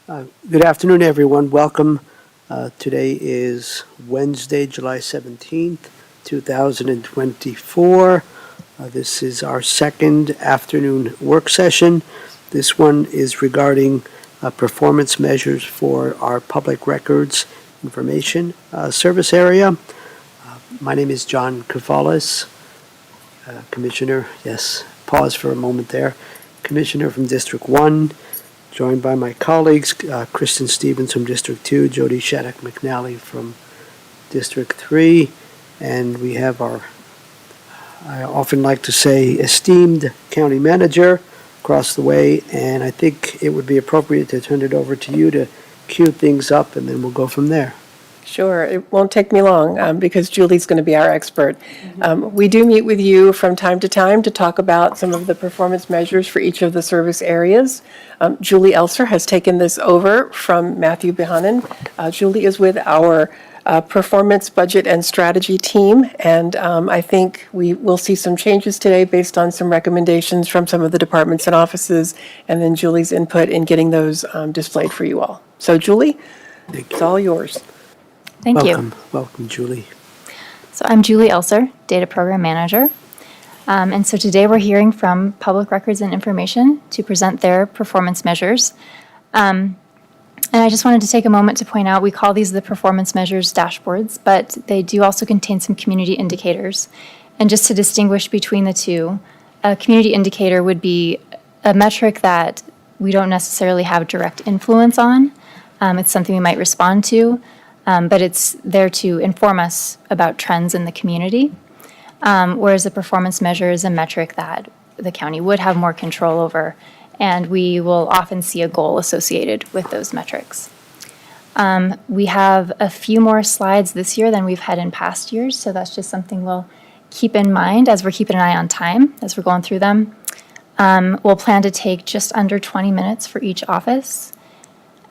Good afternoon, everyone. Welcome. Today is Wednesday, July 17th, 2024. This is our second afternoon work session. This one is regarding performance measures for our public records information service area. My name is John Kavalis, Commissioner. Yes, pause for a moment there. Commissioner from District 1. Joined by my colleagues, Kristen Stevens from District 2, Jody Shattuck McNally from District 3, and we have our, I often like to say, esteemed county manager across the way, and I think it would be appropriate to turn it over to you to cue things up, and then we'll go from there. Sure, it won't take me long because Julie's going to be our expert. We do meet with you from time to time to talk about some of the performance measures for each of the service areas. Julie Elser has taken this over from Matthew Behanen. Julie is with our performance, budget, and strategy team, and I think we will see some changes today based on some recommendations from some of the departments and offices, and then Julie's input in getting those displayed for you all. So Julie, it's all yours. Thank Welcome. you. Welcome, Julie. So I'm Julie Elser, Data Program Manager. And so today we're hearing from Public Records and Information to present their performance measures. And I just wanted to take a moment to point out, we call these the performance measures dashboards, but they do also contain some community indicators. And just to distinguish between the two, a community indicator would be a metric that we don't necessarily have direct influence on. It's something we might respond to. But it's there to inform us about trends in the community, whereas a performance measure is a metric that the county would have more control over, and we will often see a goal associated with those metrics. We have a few more slides this year than we've had in past years, so that's just something we'll keep in mind as we're keeping an eye on time as we're going through them. We'll plan to take just under 20 minutes for each office,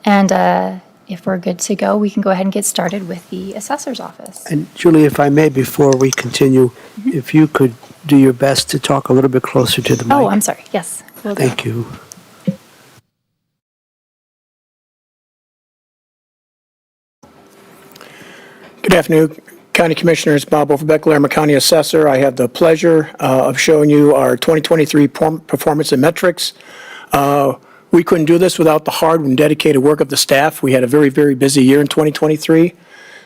and if we're good to go, we can go ahead and get started with the assessor's office. And Julie, if I may, before we continue, if you could do your best to talk a little bit closer to the mic. Oh, I'm sorry. Yes. Will do. Thank you. Good afternoon, County Commissioners. Bob Overbeck, Larimer County Assessor. I have the pleasure of showing you our 2023 performance and metrics. We couldn't do this without the hard and dedicated work of the staff. We had a very, very busy year in 2023.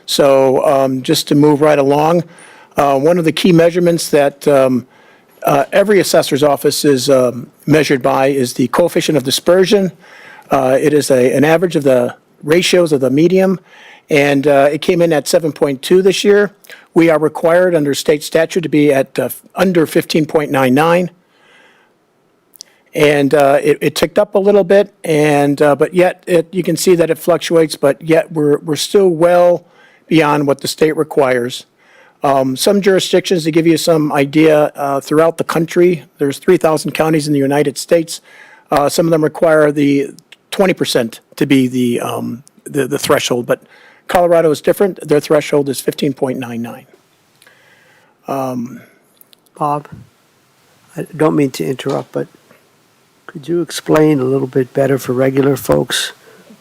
So just to move right along, one of the key measurements that every assessor's office is measured by is the coefficient of dispersion. It is an average of the ratios of the medium, and it came in at 7.2 this year. We are required under state statute to be at under 15.99. And it ticked up a little bit, and but yet you can see that it fluctuates, but yet we're still well beyond what the state requires. Some jurisdictions, to give you some idea, throughout the country, there's 3,000 counties in the United States. Some of them require the 20% to be the threshold, but Colorado is different. Their threshold is 15.99. Bob, I don't mean to interrupt, but could you explain a little bit better for regular folks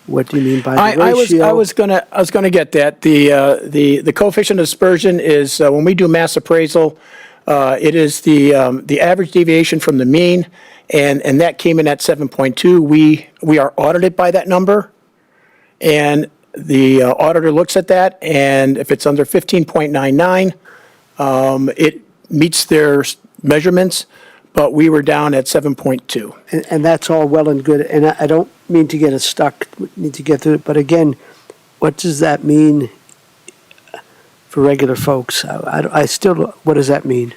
what do you mean by the ratio? I was gonna get that. The coefficient of dispersion is when we do mass appraisal, it is the average deviation from the mean, and that came in at 7.2. We are audited by that number, and the auditor looks at that, and if it's under 15.99, it meets their measurements. But we were down at 7.2. And that's all well and good, and I don't mean to get us stuck, need to get through it, but again, what does that mean for regular folks? I still, what does that mean?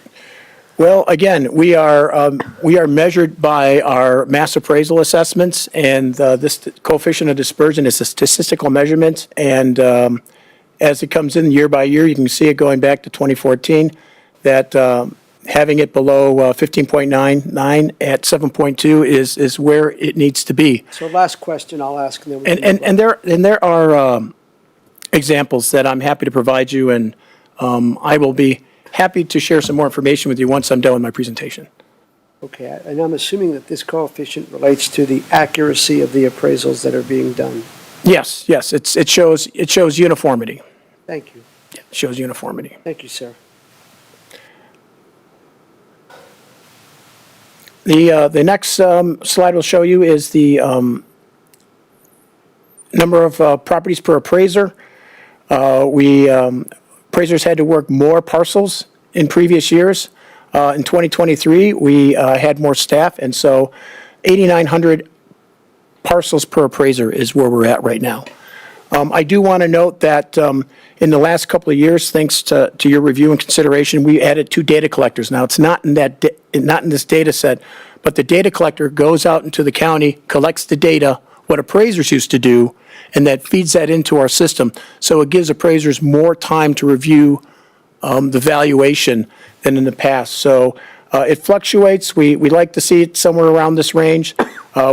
Well, again, we are measured by our mass appraisal assessments, and this coefficient of dispersion is a statistical measurement, and as it comes in year by year, you can see it going back to 2014, that having it below 15.99 at 7.2 is where it needs to be. So last question I'll ask. And, then and there are examples that I'm happy to provide you, and I will be happy to share some more information with you once I'm done with my presentation. Okay, and I'm assuming that this coefficient relates to the accuracy of the appraisals that are being done. Yes, yes, it shows uniformity. Thank you. It shows uniformity. Thank you, sir. The next slide will show you is the number of properties per appraiser. Appraisers had to work more parcels in previous years. In 2023, we had more staff, and so 8,900 parcels per appraiser is where we're at right now. I do want to note that in the last couple of years, thanks to your review and consideration, we added 2 data collectors. Now, it's not in not in this data set, but the data collector goes out into the county, collects the data, what appraisers used to do, and that feeds that into our system. So it gives appraisers more time to review the valuation than in the past. So it fluctuates. We like to see it somewhere around this range.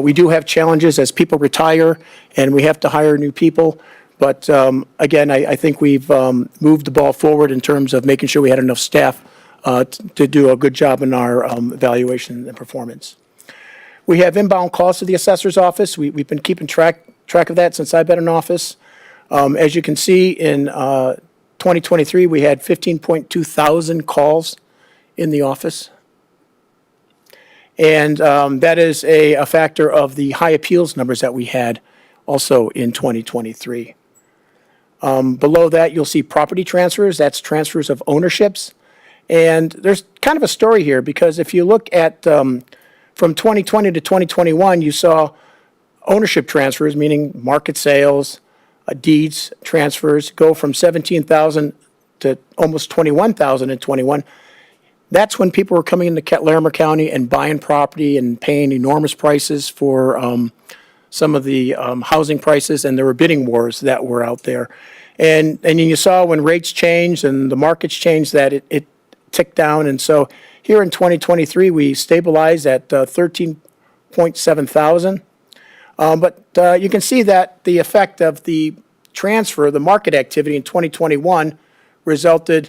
We do have challenges as people retire and we have to hire new people. But again, I think we've moved the ball forward in terms of making sure we had enough staff to do a good job in our evaluation and performance. We have inbound calls to the assessor's office. We've been keeping track of that since I've been in office. As you can see, in 2023, we had 15.2 thousand calls in the office. And that is a factor of the high appeals numbers that we had also in 2023. Below that, you'll see property transfers. That's transfers of ownerships. And there's kind of a story here because if you look at from 2020 to 2021, you saw ownership transfers, meaning market sales, deeds transfers, go from 17,000 to almost 21,000 in 21. That's when people were coming into Larimer County and buying property and paying enormous prices for some of the housing prices, and there were bidding wars that were out there. And you saw when rates changed and the markets changed that it ticked down. And so here in 2023, we stabilized at 13.7 thousand. But you can see that the effect of the transfer, the market activity in 2021 resulted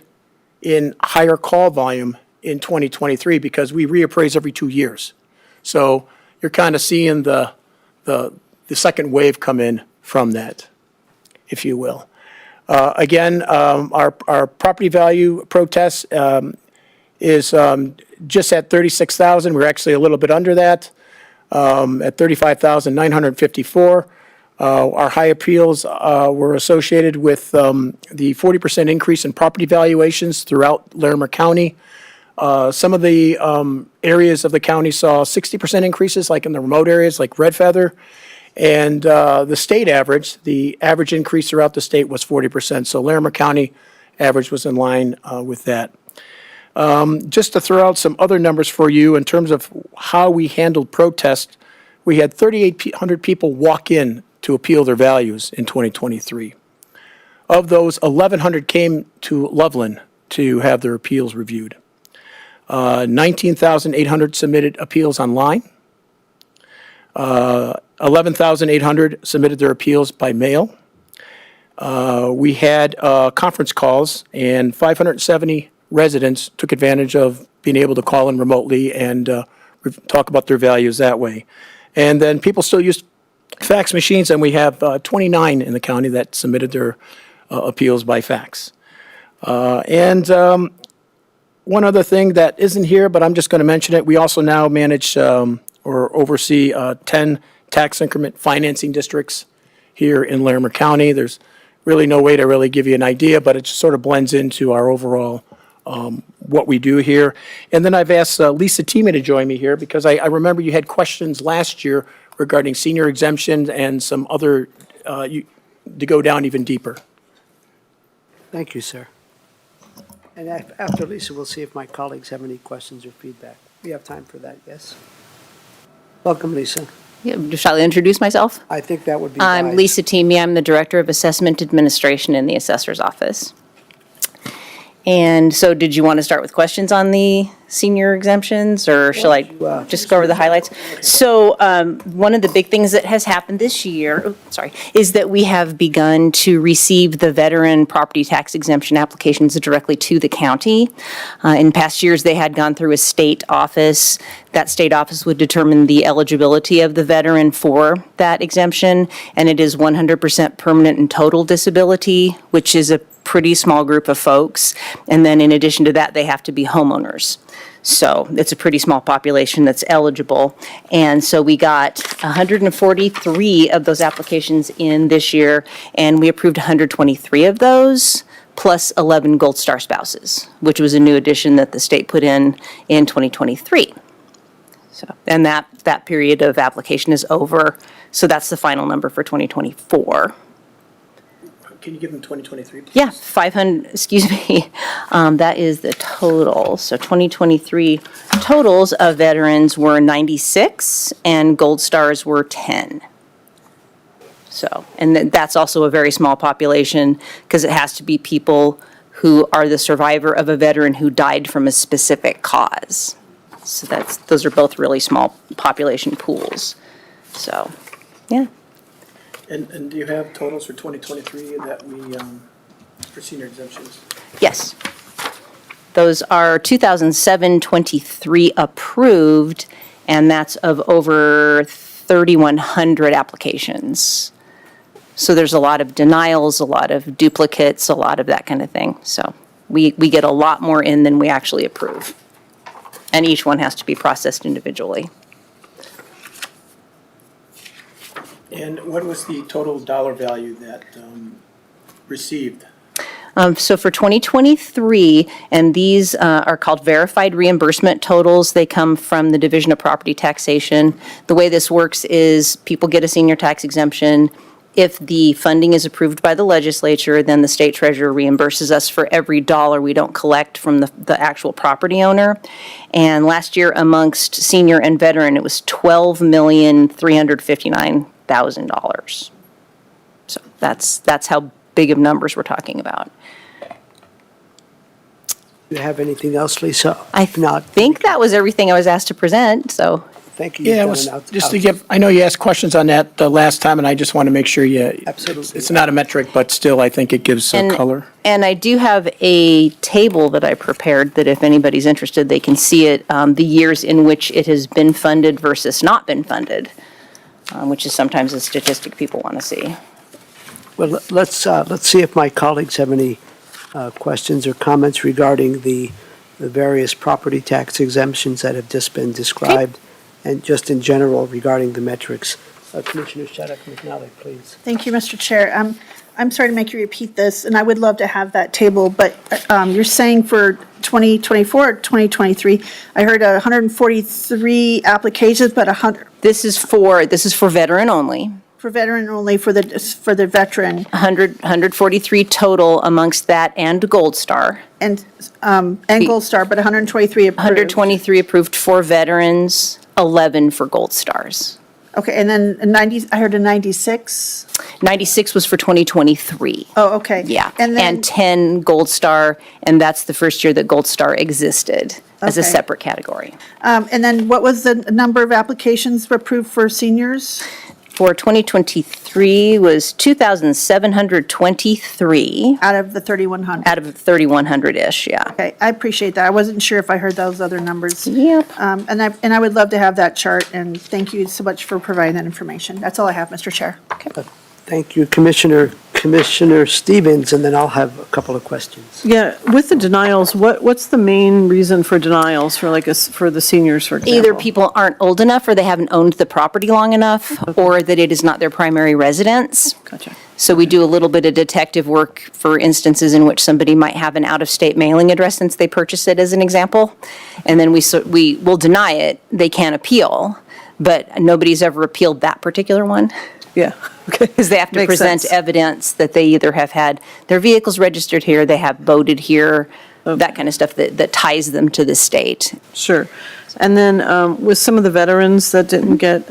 in higher call volume in 2023 because we reappraise every 2 years. So you're kind of seeing the second wave come in from that, if you will. Again, our property value protest is just at 36,000. We're actually a little bit under that. At 35,954. Our high appeals were associated with the 40% increase in property valuations throughout Larimer County. Some of the areas of the county saw 60% increases, like in the remote areas, like Red Feather. And the state average, the average increase throughout the state was 40%. So Larimer County average was in line with that. Just to throw out some other numbers for you in terms of how we handled protest, we had 3,800 people walk in to appeal their values in 2023. Of those, 1,100 came to Loveland to have their appeals reviewed. 19,800 submitted appeals online. 11,800 submitted their appeals by mail. We had conference calls, and 570 residents took advantage of being able to call in remotely and talk about their values that way. And then people still use fax machines, and we have 29 in the county that submitted their appeals by fax. One other thing that isn't here, but I'm just going to mention it, we also now manage or oversee 10 tax increment financing districts here in Larimer County. There's really no way to really give you an idea, but it just sort of blends into our overall what we do here. And then I've asked Lisa Teamy to join me here because I remember you had questions last year regarding senior exemptions and some other, to go down even deeper. Thank you, sir. And after Lisa, we'll see if my colleagues have any questions or feedback. We have time for that, yes? Welcome, Lisa. Yeah, shall I introduce myself? I think that would be I'm wise. Lisa Teamy. I'm the Director of Assessment Administration in the Assessor's Office. And so did you want to start with questions on the senior exemptions, or shall I just go over the highlights? So one of the big things that has happened this year, is that we have begun to receive the veteran property tax exemption applications directly to the county. In past years, they had gone through a state office. That state office would determine the eligibility of the veteran for that exemption, and it is 100% permanent and total disability, which is a pretty small group of folks. And then in addition to that, they have to be homeowners. So it's a pretty small population that's eligible. And so we got 143 of those applications in this year, and we approved 123 of those, plus 11 Gold Star spouses, which was a new addition that the state put in 2023. So, and that period of application is over. So that's the final number for 2024. Can you give them 2023, please? Yeah, 500, excuse me, that is the total. So 2023 totals of veterans were 96 and Gold Stars were 10. So, and that's also a very small population because it has to be people who are the survivor of a veteran who died from a specific cause. So those are both really small population pools. So, yeah. And do you have totals for 2023 that we, for senior exemptions? Yes. Those are 2007-23 approved, and that's of over 3,100 applications. So there's a lot of denials, a lot of duplicates, a lot of that kind of thing. So we get a lot more in than we actually approve. And each one has to be processed individually. And what was the total dollar value that received? So for 2023, and these are called verified reimbursement totals, they come from the Division of Property Taxation. The way this works is people get a senior tax exemption. If the funding is approved by the legislature, then the state treasurer reimburses us for every dollar we don't collect from the actual property owner. And last year amongst senior and veteran, it was $12,359,000. So that's how big of numbers we're talking about. Do you have anything else, Lisa? I If not, think that was everything I was asked to present, so. thank you. Yeah, You've it done was, an out- just to give, I know you asked questions on that the last time, and I just want to make sure you. Absolutely. It's not a metric, but still, I think it gives some And- color. And I do have a table that I prepared that if anybody's interested, they can see it, the years in which it has been funded versus not been funded, which is sometimes a statistic people want to see. Well, let's see if my colleagues have any questions or comments regarding the various property tax exemptions that have just been described, and just in general regarding the metrics. Commissioner Shaddock McNally, please. Thank you, Mr. Chair. I'm sorry to make you repeat this, and I would love to have that table, but you're saying for 2024, 2023, I heard 143 applications, but 100 This is for veteran only. for veteran only, for the veteran, 143 total amongst that and Gold Star. and Gold Star, but 123 approved. 123 approved for veterans, 11 for Gold Stars. Okay, and then 90, I heard a 96? 96 was for 2023. Oh, okay. Yeah, And then, and 10 Gold Star, and that's the first year that Gold Star existed as a Okay. separate category. and then what was the number of applications approved for seniors? For 2023 was 2,723 Out of the 3,100? out of 3,100-ish, yeah. Okay, I appreciate that. I wasn't sure if I heard those other numbers. Yep. And I would love to have that chart, and thank you so much for providing that information. That's all I have, Mr. Chair. Thank you, Commissioner Stevens, and then I'll have a couple of questions. Yeah, with the denials, what's the main reason for denials for for the seniors, for example? Either people aren't old enough, or they haven't owned the property long enough, or that it is not their primary residence. Gotcha. So we do a little bit of detective work for instances in which somebody might have an out-of-state mailing address since they purchased it, as an example. And then we will deny it. They can't appeal, but nobody's ever appealed that particular one. Yeah, okay. Because they have to Makes present sense. evidence that they either have had their vehicles registered here, they have boated here, that kind of stuff that ties them to the state. Sure. And then with some of the veterans that didn't get,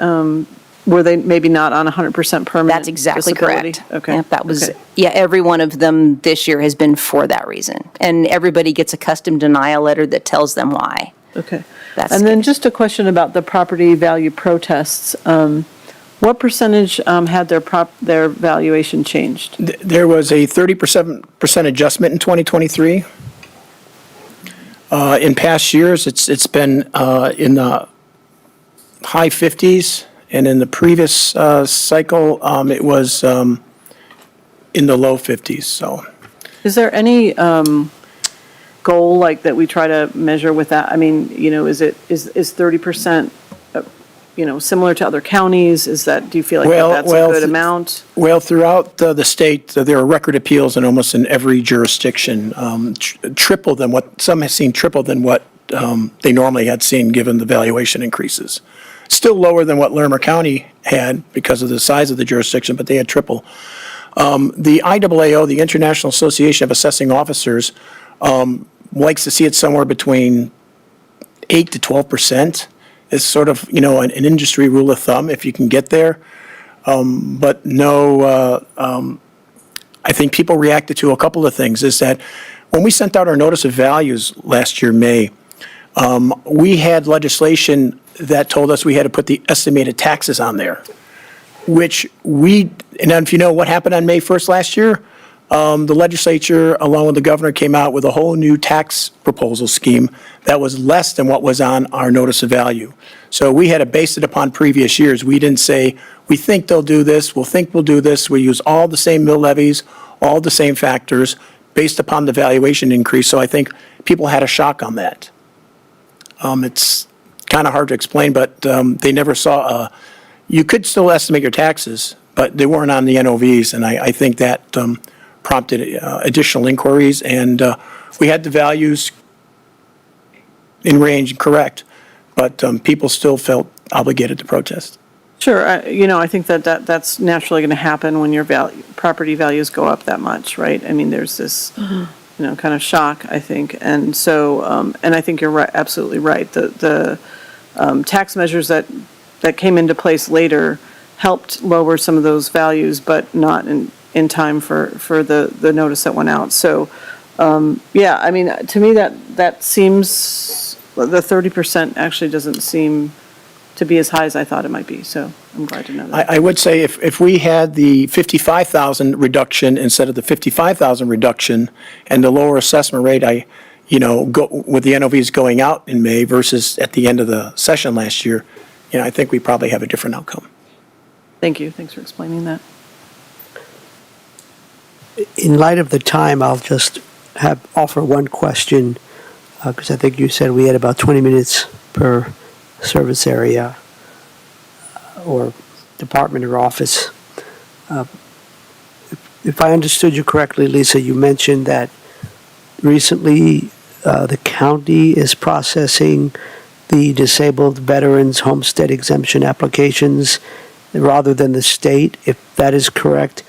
were they maybe not on 100% permanent That's exactly disability? correct. Okay. Yeah, that was, Okay. yeah, every one of them this year has been for that reason. And everybody gets a custom denial letter that tells them why. Okay. That's And then good. just a question about the property value protests. What percentage had their valuation changed? There was a 30% adjustment in 2023. In past years, it's been in the high 50s, and in the previous cycle, it was in the low 50s, so. Is there any goal like that we try to measure with that? I mean, is 30%, similar to other counties? Do you feel like that's a good amount? Well, throughout the state, there are record appeals in almost in every jurisdiction, triple than what, some have seen triple than what they normally had seen given the valuation increases. Still lower than what Larimer County had because of the size of the jurisdiction, but they had triple. The IAAO, the International Association of Assessing Officers, likes to see it somewhere between 8 to 12%. It's sort of, an industry rule of thumb if you can get there. But no, I think people reacted to a couple of things, is that when we sent out our notice of values last year, May, we had legislation that told us we had to put the estimated taxes on there, which and if you know what happened on May 1st last year, the legislature, along with the governor, came out with a whole new tax proposal scheme that was less than what was on our notice of value. So we had to base it upon previous years. We didn't say, we think they'll do this, we'll do this. We use all the same mill levies, all the same factors, based upon the valuation increase. So I think people had a shock on that. It's kind of hard to explain, but they never saw, you could still estimate your taxes, but they weren't on the NOVs, and I think that prompted additional inquiries, and we had the values in range correct, but people still felt obligated to protest. Sure, I think that's naturally going to happen when your property values go up that much, right? I mean, there's this, kind of shock, I think, and so, and I think you're right, absolutely right. The tax measures that came into place later helped lower some of those values, but not in time for the notice that went out. So, yeah, I mean, to me, that seems, the 30% actually doesn't seem to be as high as I thought it might be, so I'm glad to know that. I would say if we had the 55,000 reduction instead of the 55,000 reduction and the lower assessment rate, with the NOVs going out in May versus at the end of the session last year, I think we probably have a different outcome. Thank you, thanks for explaining that. In light of the time, I'll just offer one question, because I think you said we had about 20 minutes per service area or department or office. If I understood you correctly, Lisa, you mentioned that recently the county is processing the disabled veterans homestead exemption applications rather than the state. If that is correct,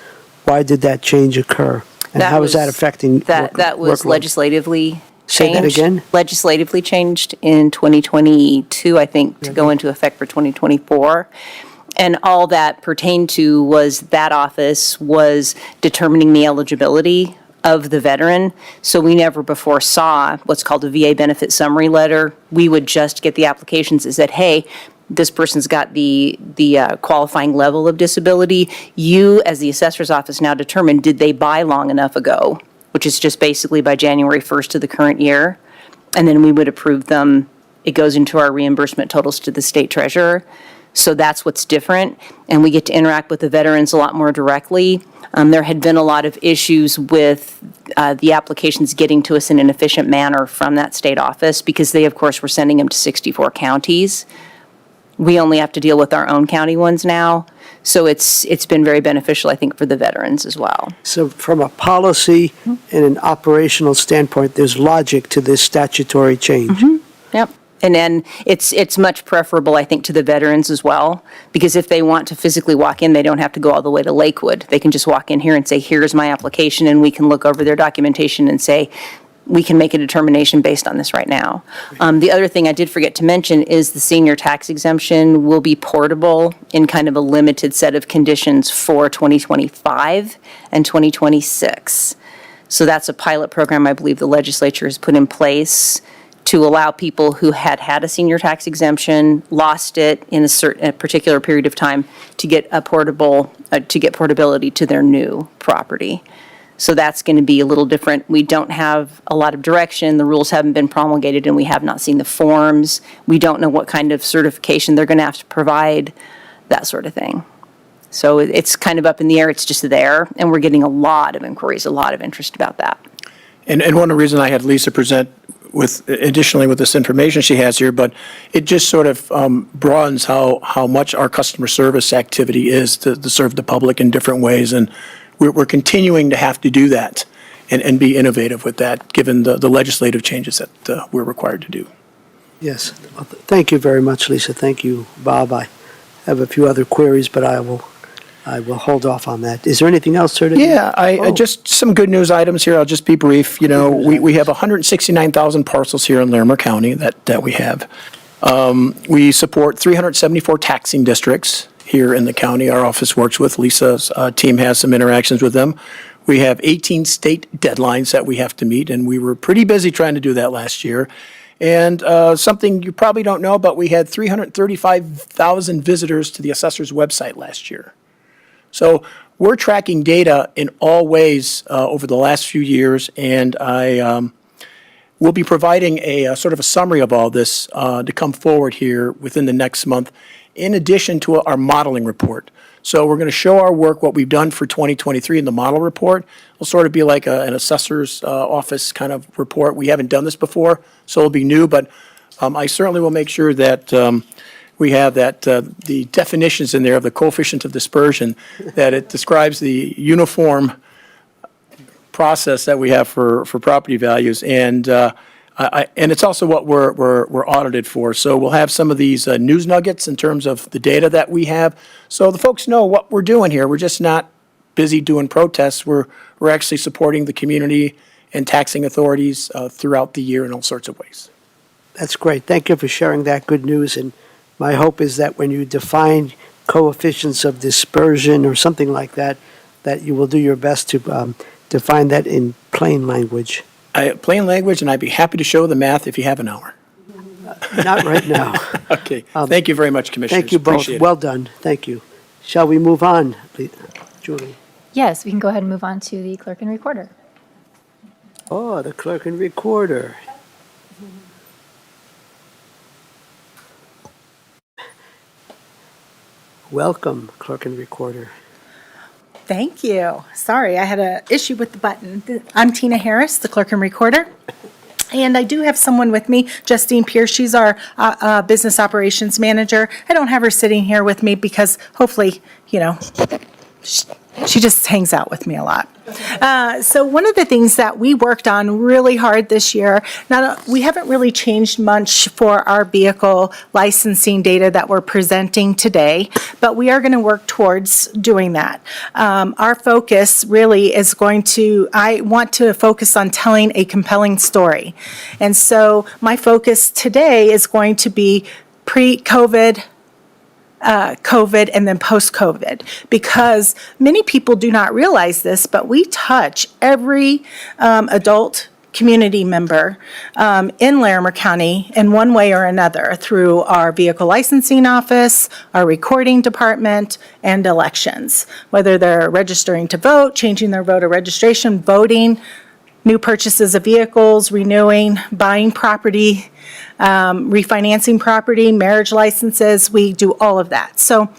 why did that change occur? And how is that affecting That was workload? legislatively changed. Say that again? Legislatively changed in 2022, I think, to go into effect for 2024. And all that pertained to was that office was determining the eligibility of the veteran. So we never before saw what's called a VA benefit summary letter. We would just get the applications that said, hey, this person's got the qualifying level of disability. You, as the assessor's office, now determine, did they buy long enough ago, which is just basically by January 1st of the current year. And then we would approve them. It goes into our reimbursement totals to the state treasurer. So that's what's different. And we get to interact with the veterans a lot more directly. There had been a lot of issues with the applications getting to us in an efficient manner from that state office because they, of course, were sending them to 64 counties. We only have to deal with our own county ones now. So it's been very beneficial, I think, for the veterans as well. So from a policy and an operational standpoint, there's logic to this statutory change. Yep. And then it's much preferable, I think, to the veterans as well, because if they want to physically walk in, they don't have to go all the way to Lakewood. They can just walk in here and say, here's my application, and we can look over their documentation and say, we can make a determination based on this right now. The other thing I did forget to mention is the senior tax exemption will be portable in kind of a limited set of conditions for 2025 and 2026. So that's a pilot program I believe the legislature has put in place to allow people who had had a senior tax exemption, lost it in a particular period of time, to get portability to their new property. So that's going to be a little different. We don't have a lot of direction. The rules haven't been promulgated, and we have not seen the forms. We don't know what kind of certification they're going to have to provide, that sort of thing. So it's kind of up in the air. It's just there, and we're getting a lot of inquiries, a lot of interest about that. And one of the reasons I had Lisa present additionally with this information she has here, but it just sort of broadens how much our customer service activity is to serve the public in different ways. And we're continuing to have to do that and be innovative with that, given the legislative changes that we're required to do. Yes. Thank you very much, Lisa. Thank you, Bob. I have a few other queries, but I will hold off on that. Is there anything else, sir? Yeah, just some good news items here. I'll just be brief. You know, we have 169,000 parcels here in Larimer County that we have. We support 374 taxing districts here in the county. Our office works with. Lisa's team has some interactions with them. We have 18 state deadlines that we have to meet, and we were pretty busy trying to do that last year. And something you probably don't know, but we had 335,000 visitors to the Assessor's website last year. So we're tracking data in all ways over the last few years, and I will be providing a sort of a summary of all this to come forward here within the next month, in addition to our modeling report. So we're going to show our work, what we've done for 2023 in the model report. It'll sort of be like an assessor's office kind of report. We haven't done this before, so it'll be new, but I certainly will make sure that we have that the definitions in there of the coefficient of dispersion, that it describes the uniform process that we have for property values, and it's also what we're audited for. So we'll have some of these news nuggets in terms of the data that we have, so the folks know what we're doing here. We're just not busy doing protests. We're actually supporting the community and taxing authorities throughout the year in all sorts of ways. That's great. Thank you for sharing that good news. And my hope is that when you define coefficients of dispersion or something like that, that you will do your best to define that in plain language. Plain language, and I'd be happy to show the math if you have an hour. Not right now. Okay. Thank you very much, Commissioners. Thank you both. Appreciate it. Well done. Thank you. Shall we move on, Julie? Yes, we can go ahead and move on to the clerk and recorder. Oh, the clerk and recorder. Welcome, clerk and recorder. Thank you. Sorry, I had an issue with the button. I'm Tina Harris, the clerk and recorder. And I do have someone with me, Justine Pierce. She's our business operations manager. I don't have her sitting here with me because hopefully, you know, she just hangs out with me a lot. So one of the things that we worked on really hard this year, we haven't really changed much for our vehicle licensing data that we're presenting today, but we are going to work towards doing that. Our focus really is I want to focus on telling a compelling story. And so my focus today is going to be pre-COVID, COVID, and then post-COVID, because many people do not realize this, but we touch every adult community member in Larimer County in one way or another through our vehicle licensing office, our recording department, and elections, whether they're registering to vote, changing their voter registration, voting, new purchases of vehicles, renewing, buying property, refinancing property, marriage licenses. We do all of that. So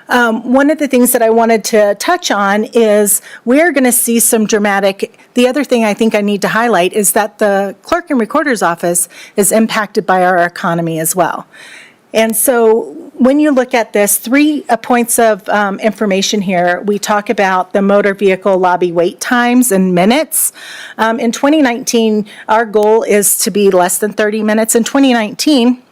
one of the things that I wanted to touch on is we're going to see some the other thing I think I need to highlight is that the clerk and recorder's office is impacted by our economy as well. And so when you look at this, 3 points of information here, we talk about the motor vehicle lobby wait times in minutes. In 2019, our goal is to be less than 30 minutes. In 2019,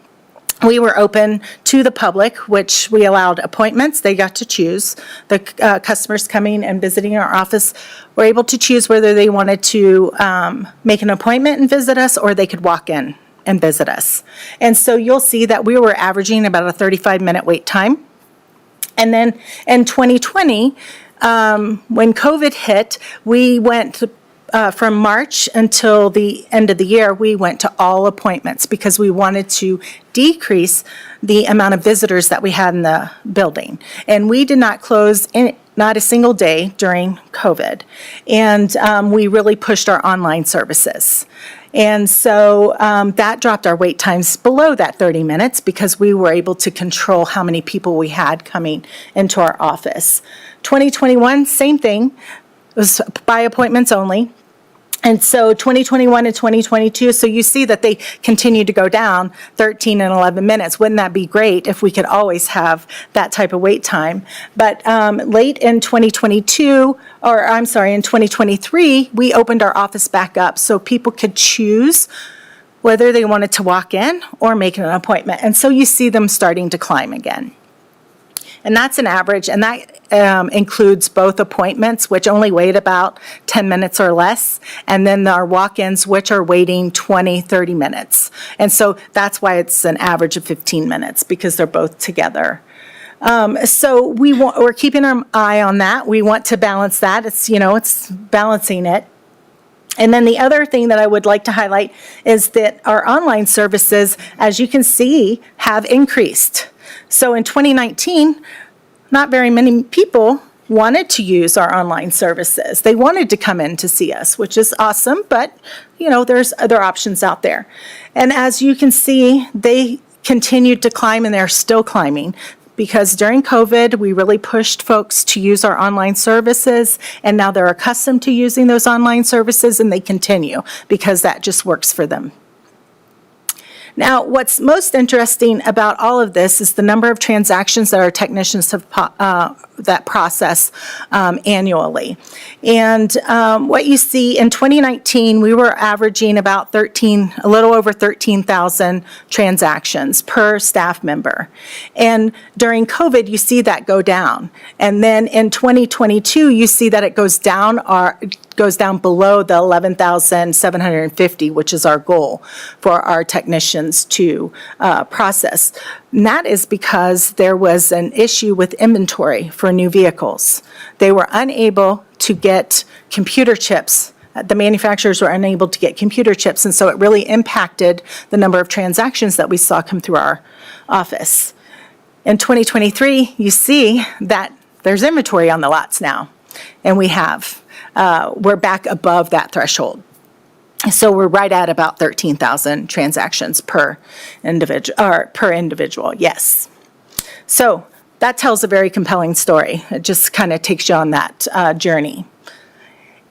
we were open to the public, which we allowed appointments. They got to choose. The customers coming and visiting our office were able to choose whether they wanted to make an appointment and visit us, or they could walk in and visit us. And so you'll see that we were averaging about a 35-minute wait time. And then in 2020, when COVID hit, we went from March until the end of the year, we went to all appointments because we wanted to decrease the amount of visitors that we had in the building. And we did not close not a single day during COVID. And we really pushed our online services. And so that dropped our wait times below that 30 minutes because we were able to control how many people we had coming into our office. 2021, same thing. It was by appointments only. And so 2021 and 2022, so you see that they continue to go down 13 and 11 minutes. Wouldn't that be great if we could always have that type of wait time? But late in 2022, or I'm sorry, in 2023, we opened our office back up so people could choose whether they wanted to walk in or make an appointment. And so you see them starting to climb again. And that's an average, and that includes both appointments, which only wait about 10 minutes or less, and then our walk-ins, which are waiting 20, 30 minutes. And so that's why it's an average of 15 minutes, because they're both together. So we're keeping our eye on that. We want to balance that. It's balancing it. And then the other thing that I would like to highlight is that our online services, as you can see, have increased. So in 2019, not very many people wanted to use our online services. They wanted to come in to see us, which is awesome, but, there's other options out there. And as you can see, they continued to climb, and they're still climbing. Because during COVID, we really pushed folks to use our online services, and now they're accustomed to using those online services, and they continue because that just works for them. Now, what's most interesting about all of this is the number of transactions that our technicians have that process annually. And what you see in 2019, we were averaging about a little over 13,000 transactions per staff member. And during COVID, you see that go down. And then in 2022, you see that it goes down below the 11,750, which is our goal for our technicians to process. And that is because there was an issue with inventory for new vehicles. They were unable to get computer chips. The manufacturers were unable to get computer chips, and so it really impacted the number of transactions that we saw come through our office. In 2023, you see that there's inventory on the lots now, and we're back above that threshold. So we're right at about 13,000 transactions per individual, yes. So that tells a very compelling story. It just kind of takes you on that journey.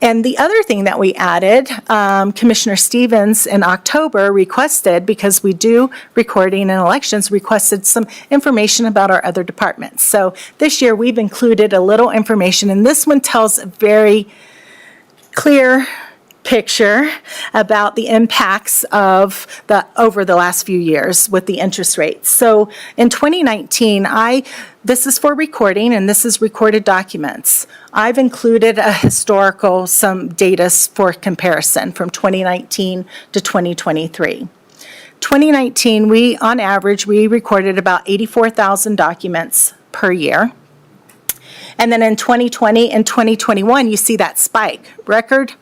And the other thing that we added, Commissioner Stevens in October requested, because we do recording and elections, requested some information about our other departments. So this year we've included a little information, and this one tells a very clear picture about the impacts of over the last few years with the interest rates. So in 2019, this is for recording, and this is recorded documents. I've included some data for comparison from 2019 to 2023. 2019, on average, we recorded about 84,000 documents per year. And then in 2020 and 2021, you see that spike, record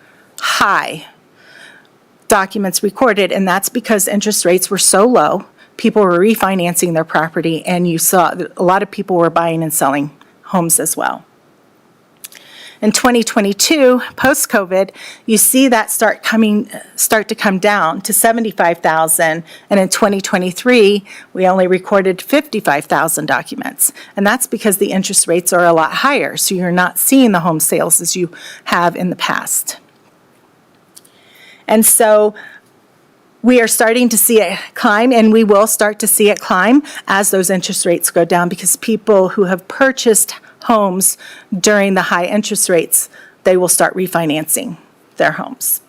high documents recorded, and that's because interest rates were so low, people were refinancing their property, and you saw a lot of people were buying and selling homes as well. In 2022, post-COVID, you see that start to come down to 75,000, and in 2023, we only recorded 55,000 documents. And that's because the interest rates are a lot higher, so you're not seeing the home sales as you have in the past. And so we are starting to see it climb, and we will start to see it climb as those interest rates go down, because people who have purchased homes during the high interest rates, they will start refinancing their homes.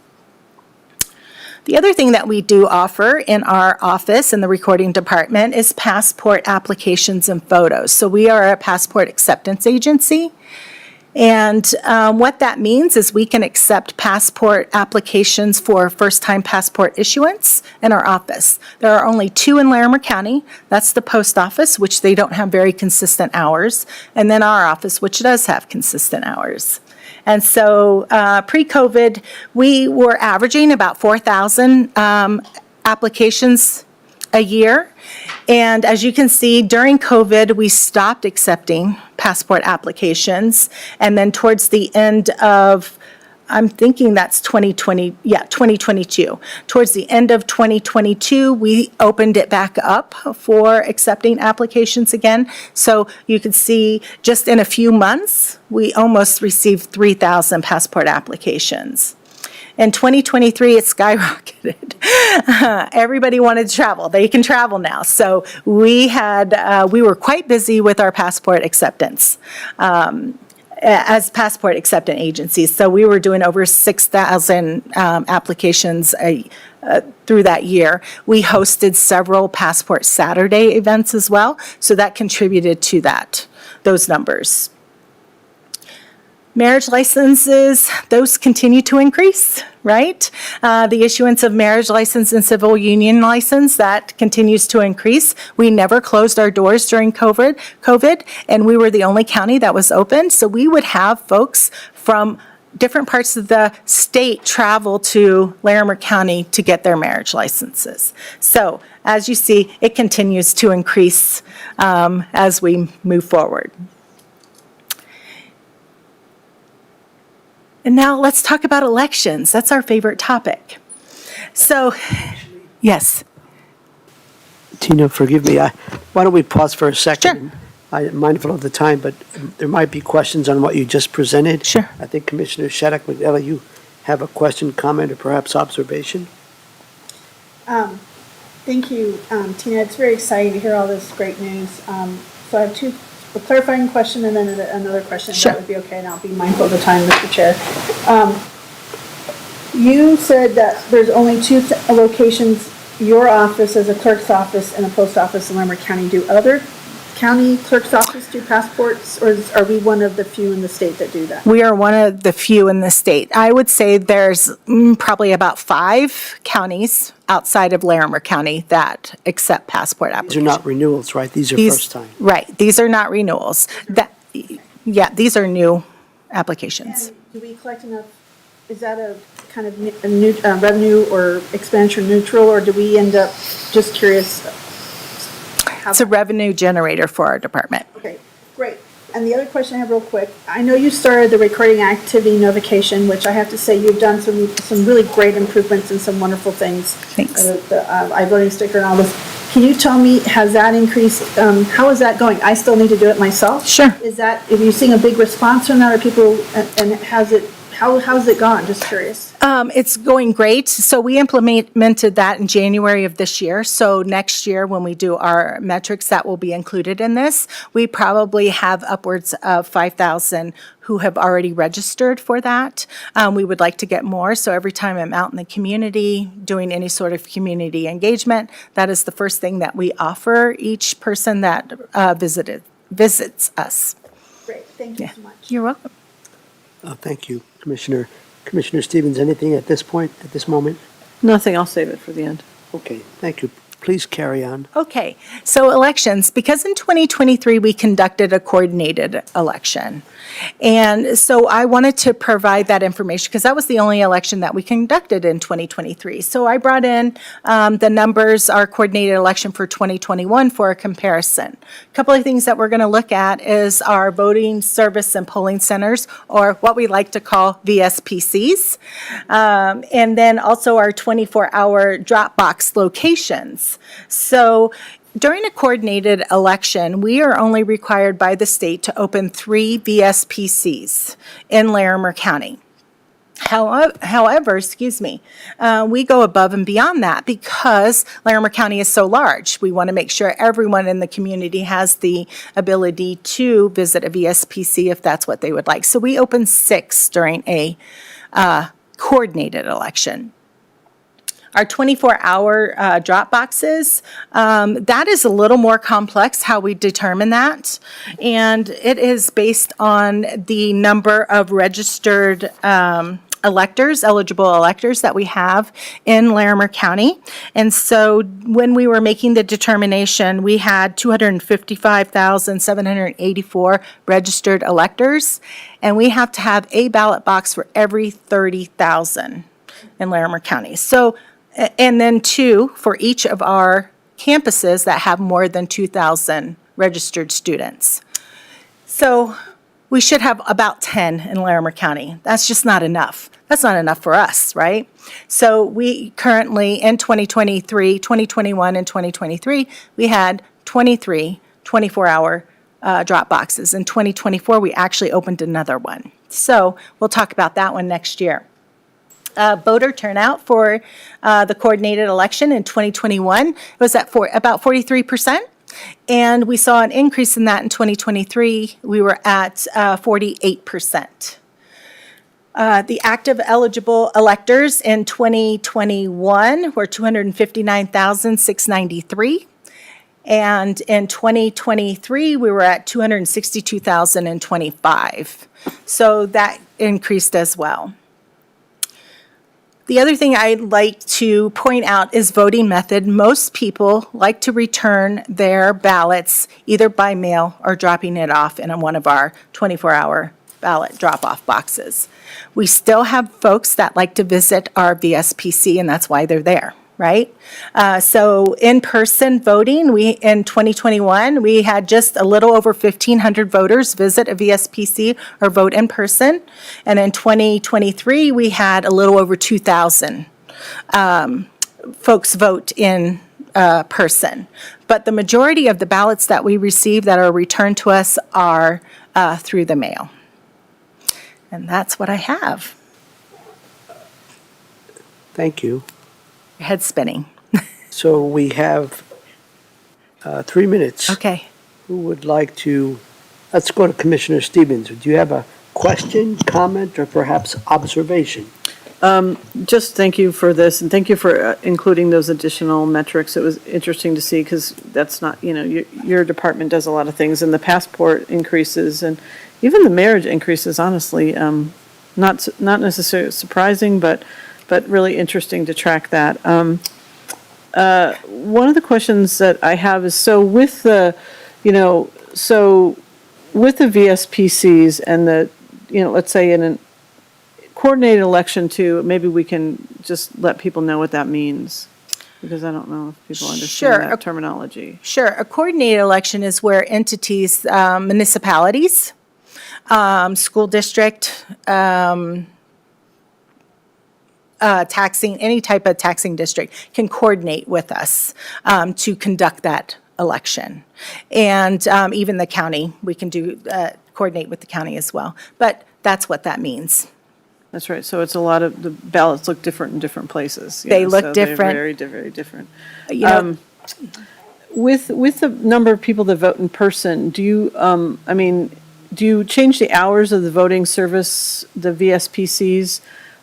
The other thing that we do offer in our office in the recording department is passport applications and photos. So we are a passport acceptance agency. And what that means is we can accept passport applications for first-time passport issuance in our office. There are only 2 in Larimer County. That's the post office, which they don't have very consistent hours, and then our office, which does have consistent hours. And so pre-COVID, we were averaging about 4,000 applications a year. And as you can see, during COVID, we stopped accepting passport applications. And then towards the end of, I'm thinking that's 2022. Towards the end of 2022, we opened it back up for accepting applications again. So you can see just in a few months, we almost received 3,000 passport applications. In 2023, it skyrocketed. Everybody wanted to travel. They can travel now. So we were quite busy with our passport acceptance as passport acceptant agencies. So we were doing over 6,000 applications through that year. We hosted several Passport Saturday events as well. So that contributed to those numbers. Marriage licenses, those continue to increase, right? The issuance of marriage license and civil union license, that continues to increase. We never closed our doors during COVID, and we were the only county that was open. So we would have folks from different parts of the state travel to Larimer County to get their marriage licenses. So as you see, it continues to increase as we move forward. And now let's talk about elections. That's our favorite topic. So, yes. Tina, forgive me. Why don't we pause for a second? Sure. I'm mindful of the time, but there might be questions on what you just presented. Sure. I think Commissioner Shaddock McNally, you have a question, comment, or perhaps observation? Thank you, Tina. It's very exciting to hear all this great news. So I have a clarifying question and then another question. Sure. That would be okay, and I'll be mindful of the time, Mr. Chair. You said that there's only 2 locations, your office as a clerk's office and a post office in Larimer County. Do other county clerk's office do passports, or are we one of the few in the state that do that? We are one of the few in the state. I would say there's probably about 5 counties outside of Larimer County that accept passport These applications. are not renewals, right? These are first time. Right, these are not renewals. These are new applications. And do we collect enough, is that a kind of a new revenue or expenditure neutral, or do we end up, just curious? It's a revenue generator for our department. Okay, great. And the other question I have real quick, I know you started the recording activity notification, which I have to say you've done some really great improvements and some wonderful things. Thanks. The iVoting sticker and all this. Can you tell me, has that increased, how is that going? I still need to do it myself. Sure. Are you seeing a big response from that, or people, and how's it gone? Just curious. It's going great. So we implemented that in January of this year. So next year, when we do our metrics, that will be included in this. We probably have upwards of 5,000 who have already registered for that. We would like to get more. So every time I'm out in the community doing any sort of community engagement, that is the first thing that we offer each person that visits us. Great, thank you so much. You're welcome. Thank you, Commissioner. Commissioner Stevens, anything at this point, at this moment? Nothing, I'll save it for the end. Okay, thank you. Please carry on. Okay, so elections, because in 2023 we conducted a coordinated election. And so I wanted to provide that information because that was the only election that we conducted in 2023. So I brought in the numbers, our coordinated election for 2021 for a comparison. A couple of things that we're going to look at is our voting service and polling centers, or what we like to call VSPCs, and then also our 24-hour drop box locations. So during a coordinated election, we are only required by the state to open 3 VSPCs in Larimer County. However, we go above and beyond that because Larimer County is so large. We want to make sure everyone in the community has the ability to visit a VSPC if that's what they would like. So we open 6 during a coordinated election. our 24-hour drop boxes, that is a little more complex how we determine that. And it is based on the number of registered electors, eligible electors that we have in Larimer County. And so when we were making the determination, we had 255,784 registered electors, and we have to have a ballot box for every 30,000 in Larimer County. So, and then two for each of our campuses that have more than 2,000 registered students. So we should have about 10 in Larimer County. That's just not enough. That's not enough for us, right? So we currently, in 2023, 2021 and 2023, we had 23 24-hour drop boxes. In 2024, we actually opened another one. So we'll talk about that one next year. Voter turnout for the coordinated election in 2021 was at about 43%. And we saw an increase in that in 2023. We were at 48%. The active eligible electors in 2021 were 259,693. And in 2023, we were at 262,025. So that increased as well. The other thing I'd like to point out is voting method. Most people like to return their ballots either by mail or dropping it off in one of our 24-hour ballot drop-off boxes. We still have folks that like to visit our VSPC, and that's why they're there, right? So in-person voting, in 2021, we had just a little over 1,500 voters visit a VSPC or vote in person. And in 2023, we had a little over 2,000 folks vote in person. But the majority of the ballots that we receive that are returned to us are through the mail. And that's what I have. Thank you. Your head's spinning. So we have 3 minutes. Okay. Who would like to, let's go to Commissioner Stevens. Do you have a question, comment, or perhaps observation? Just thank you for this, and thank you for including those additional metrics. It was interesting to see, because that's not, your department does a lot of things, and the passport increases, and even the marriage increases, honestly, not necessarily surprising, but really interesting to track that. One of the questions that I have is, so with the VSPCs and the, let's say in a coordinated election too, maybe we can just let people know what that means, because I don't know if people understand that terminology. Sure. A coordinated election is where entities, municipalities, school district, taxing, any type of taxing district can coordinate with us to conduct that election. And even the county, we can coordinate with the county as well. But that's what that means. That's right. So it's a lot of, the ballots look different in different places. They look different. They're very, very different. With the number of people that vote in person, do you, do you change the hours of the voting service, the VSPCs,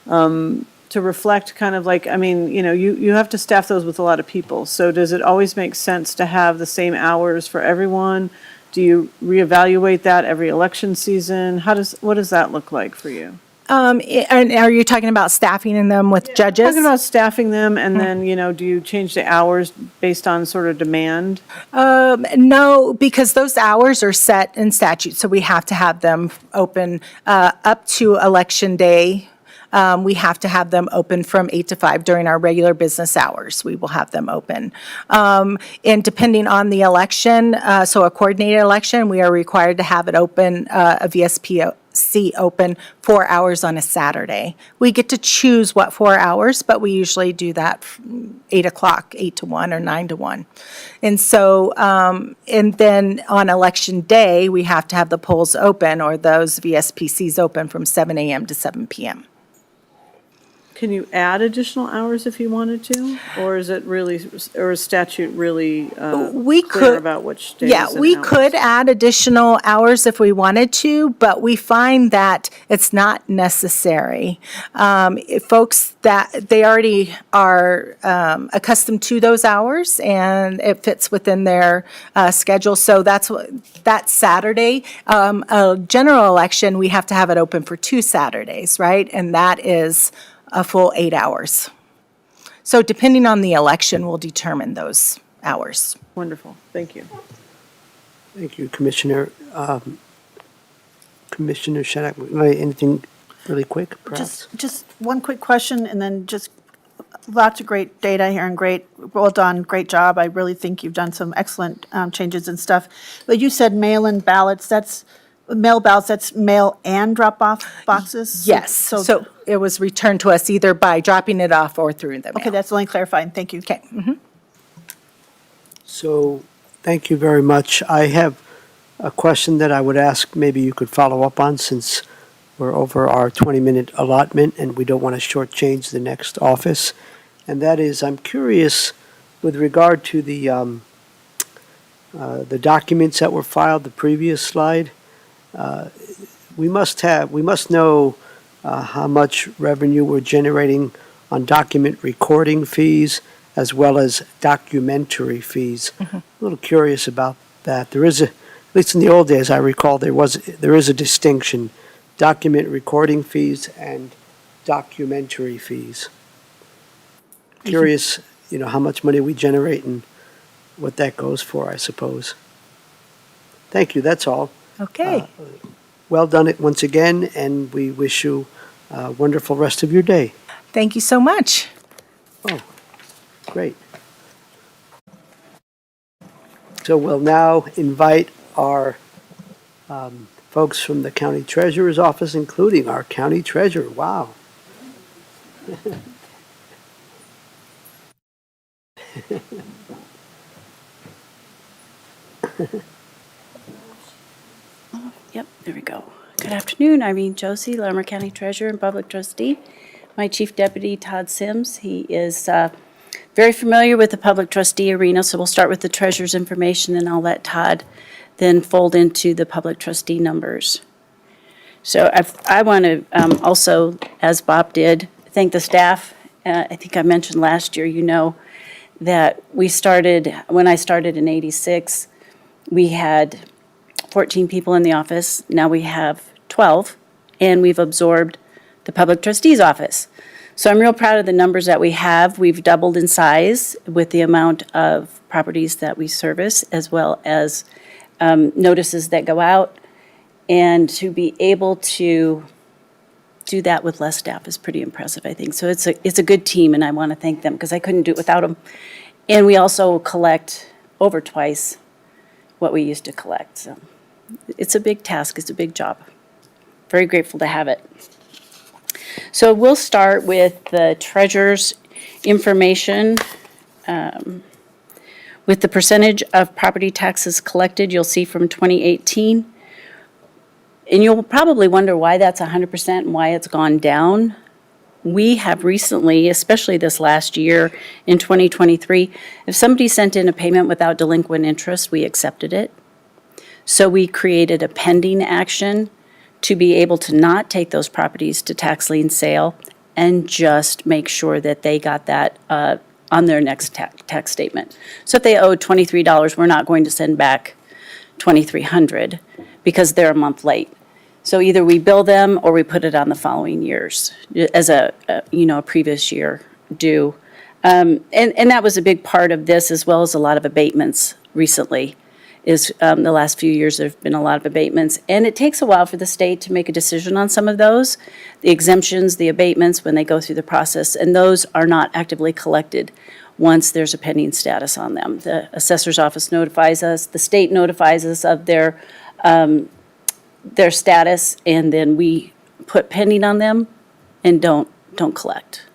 to reflect kind of like, you have to staff those with a lot of people. So does it always make sense to have the same hours for everyone? Do you reevaluate that every election season? What does that look like for you? And are you talking about staffing in them with judges? Talking about staffing them, and then, do you change the hours based on sort of demand? No, because those hours are set in statute, so we have to have them open up to Election Day. We have to have them open from 8 to 5 during our regular business hours. We will have them open. And depending on the election, so a coordinated election, we are required to have it open, a VSPC open 4 hours on a Saturday. We get to choose what 4 hours, but we usually do that 8 o'clock, 8 to 1 or 9 to 1. And so, and then on Election Day, we have to have the polls open, or those VSPCs open from 7 a.m. to 7 p.m. Can you add additional hours if you wanted to? Or is it really, or is statute really We clear could- about which days Yeah, and we hours? could add additional hours if we wanted to, but we find that it's not necessary. If folks that, they already are accustomed to those hours, and it fits within their schedule. So that's what, that Saturday, a general election, we have to have it open for 2 Saturdays, right? And that is a full 8 hours. So depending on the election, we'll determine those hours. Wonderful, thank you. Thank you, Commissioner. Commissioner Shaddock, anything really quick, perhaps? Just one quick question, and then just lots of great data here and well done, great job. I really think you've done some excellent changes and stuff. But you said mail-in ballots, that's mail and drop-off boxes? Yes, so it was returned to us either by dropping it off or through the mail. Okay, that's only clarifying, thank you. Okay. So, thank you very much. I have a question that I would ask, maybe you could follow up on, since we're over our 20-minute allotment and we don't want to shortchange the next office. And that is, I'm curious with regard to the documents that were filed, the previous slide. We must know how much revenue we're generating on document recording fees as well as documentary fees. A little curious about that. There is at least in the old days, I recall there is a distinction, document recording fees and documentary fees. Curious, how much money we generate and what that goes for, I suppose. Thank you, that's all. Okay. Well done it once again, and we wish you a wonderful rest of your day. Thank you so much. Oh, great. So we'll now invite our folks from the county treasurer's office, including our county treasurer. Wow. Yep, there we go. Good afternoon, Irene Josie, Larimer County Treasurer and Public Trustee. My Chief Deputy, Todd Sims, he is very familiar with the Public Trustee arena, so we'll start with the Treasurer's information, and I'll let Todd then fold into the Public Trustee numbers. So I want to also, as Bob did, thank the staff. I think I mentioned last year, that when I started in '86, we had 14 people in the office. Now we have 12, and we've absorbed the Public Trustee's office. So I'm real proud of the numbers that we have. We've doubled in size with the amount of properties that we service, as well as notices that go out. And to be able to do that with less staff is pretty impressive, I think. So it's a good team, and I want to thank them because I couldn't do it without them. And we also collect over twice what we used to collect. So it's a big task. It's a big job. Very grateful to have it. So we'll start with the treasurer's information. With the percentage of property taxes collected, you'll see from 2018. And you'll probably wonder why that's 100% and why it's gone down. We have recently, especially this last year in 2023, if somebody sent in a payment without delinquent interest, we accepted it. So we created a pending action to be able to not take those properties to tax lien sale and just make sure that they got that on their next tax statement. So if they owed $23, we're not going to send back $2,300 because they're a month late. So either we bill them or we put it on the following years as a previous year due. And that was a big part of this, as well as a lot of abatements recently. The last few years, there have been a lot of abatements. And it takes a while for the state to make a decision on some of those, the exemptions, the abatements, when they go through the process. And those are not actively collected once there's a pending status on them. The assessor's office notifies us, the state notifies us of their status, and then we put pending on them and don't collect.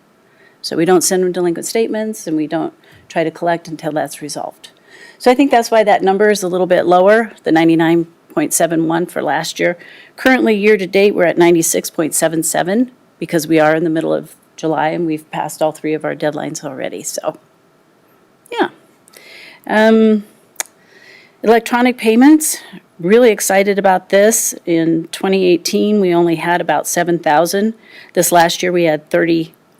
So we don't send them delinquent statements, and we don't try to collect until that's resolved. So I think that's why that number is a little bit lower, the 99.71 for last year. Currently, year-to-date, we're at 96.77 because we are in the middle of July, and we've passed all 3 of our deadlines already, so, yeah. Electronic payments, really excited about this. In 2018, we only had about 7,000. This last year, we had